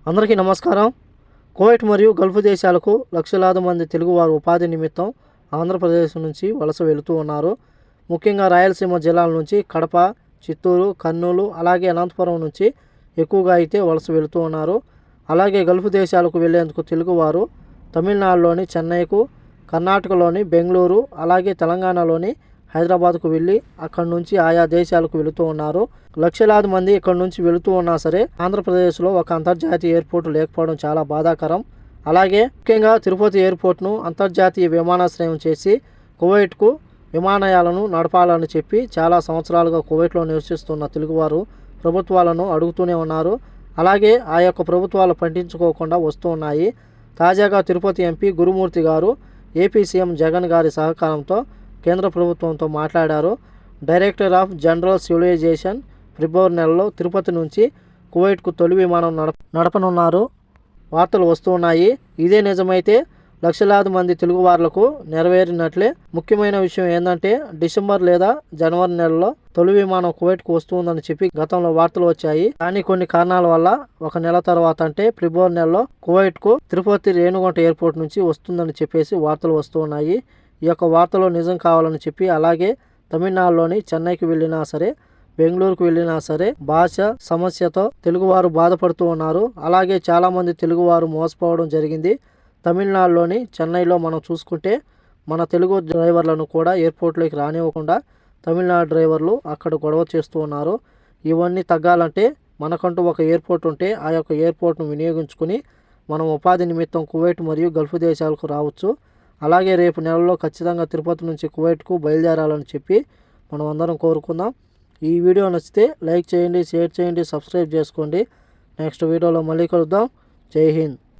అందరికీ నమస్కారం. కువైట్ మరియు గల్ఫ్ దేశాలకు లక్షలాది మంది తెలుగువారు ఉపాధి నిమిత్తం ఆంధ్రప్రదేశ్ నుంచి వలస వెళుతూ ఉన్నారు. ముఖ్యంగా రాయలసీమ జిల్లాల నుంచి కడప, చిత్తూరు, కర్నూలు అలాగే అనంతపురం నుంచి ఎక్కువగా అయితే వలస వెళుతూ ఉన్నారు. అలాగే గల్ఫ్ దేశాలకు వెళ్లేందుకు తెలుగువారు తమిళనాడులోని చెన్నైకు, కర్ణాటకలోని బెంగళూరు అలాగే తెలంగాణలోని హైదరాబాద్కు వెళ్ళి అక్కడి నుంచి ఆయా దేశాలకు వెళుతూ ఉన్నారు. లక్షలాది మంది ఇక్కడ నుంచి వెళుతూ ఉన్నా సరే ఆంధ్రప్రదేశ్లో ఒక అంతర్జాతీయ ఎయిర్పోర్ట్ లేకపోవడం చాలా బాధాకరం. అలాగే ముఖ్యంగా తిరుపతి ఎయిర్పోర్ట్ను అంతర్జాతీయ విమానాశ్రయం చేసి కువైట్కు విమానయాలను నడపాలని చెప్పి చాలా సంవత్సరాలుగా కువైట్లో నివసిస్తున్న తెలుగువారు ప్రభుత్వాలను అడుగుతూనే ఉన్నారు. అలాగే ఆ యొక్క ప్రభుత్వాలు పట్టించుకోకుండా వస్తూ ఉన్నాయి. తాజాగా తిరుపతి ఎంపీ గురుమూర్తి గారు ఏపీ సీఎం జగన్ గారి సహకారంతో కేంద్ర ప్రభుత్వంతో మాట్లాడారు. డైరెక్టర్ ఆఫ్ జనరల్ సివిలైజేషన్ ఫిబ్రవరి నెలలో తిరుపతి నుంచి కువైట్కు తొలి విమానం నడపనున్నారు. వార్తలు వస్తున్నాయి. ఇదే నిజమైతే లక్షలాది మంది తెలుగువారులకు నెరవేరినట్లే. ముఖ్యమైన విషయం ఏంటంటే డిసెంబర్ లేదా జనవరి నెలలో తొలి విమానం కువైట్కు వస్తుందని చెప్పి గతంలో వార్తలు వచ్చాయి. కానీ కొన్ని కారణాల వల్ల ఒక నెల తర్వాత అంటే ఫిబ్రవరి నెలలో కువైట్కు తిరుపతి రేణిగుంట ఎయిర్పోర్ట్ నుంచి వస్తుందని చెప్పేసి వార్తలు వస్తున్నాయి. ఈ యొక్క వార్తలో నిజం కావాలని చెప్పి అలాగే తమిళనాడులోని చెన్నైకి వెళ్ళినా సరే బెంగళూరుకు వెళ్ళినా సరే భాష సమస్యతో తెలుగువారు బాధపడుతూ ఉన్నారు. అలాగే చాలామంది తెలుగువారు మోసపోవడం జరిగింది. తమిళనాడులోని చెన్నైలో మనం చూసుకుంటే మన తెలుగు డ్రైవర్లను కూడా ఎయిర్పోర్ట్లోకి రానివ్వకుండా తమిళనాడు డ్రైవర్లు అక్కడ గొడవ చేస్తూ ఉన్నారు. ఇవన్నీ తగ్గాలంటే మనకంటూ ఒక ఎయిర్పోర్ట్ ఉంటే ఆ యొక్క ఎయిర్పోర్ట్ను వినియోగించుకుని మనం ఉపాధి నిమిత్తం కువైట్ మరియు గల్ఫ్ దేశాలకు రావచ్చు. అలాగే రేపు నెలలో ఖచ్చితంగా తిరుపతి నుంచి కువైట్కు బయలుదేరాలని చెప్పి మనం అందరం కోరుకుందాం. ఈ వీడియో నచ్చితే లైక్ చేయండి, షేర్ చేయండి, సబ్స్క్రైబ్ చేసుకోండి. నెక్స్ట్ వీడియోలో మళ్ళీ కలుద్దాం. జై హింద్.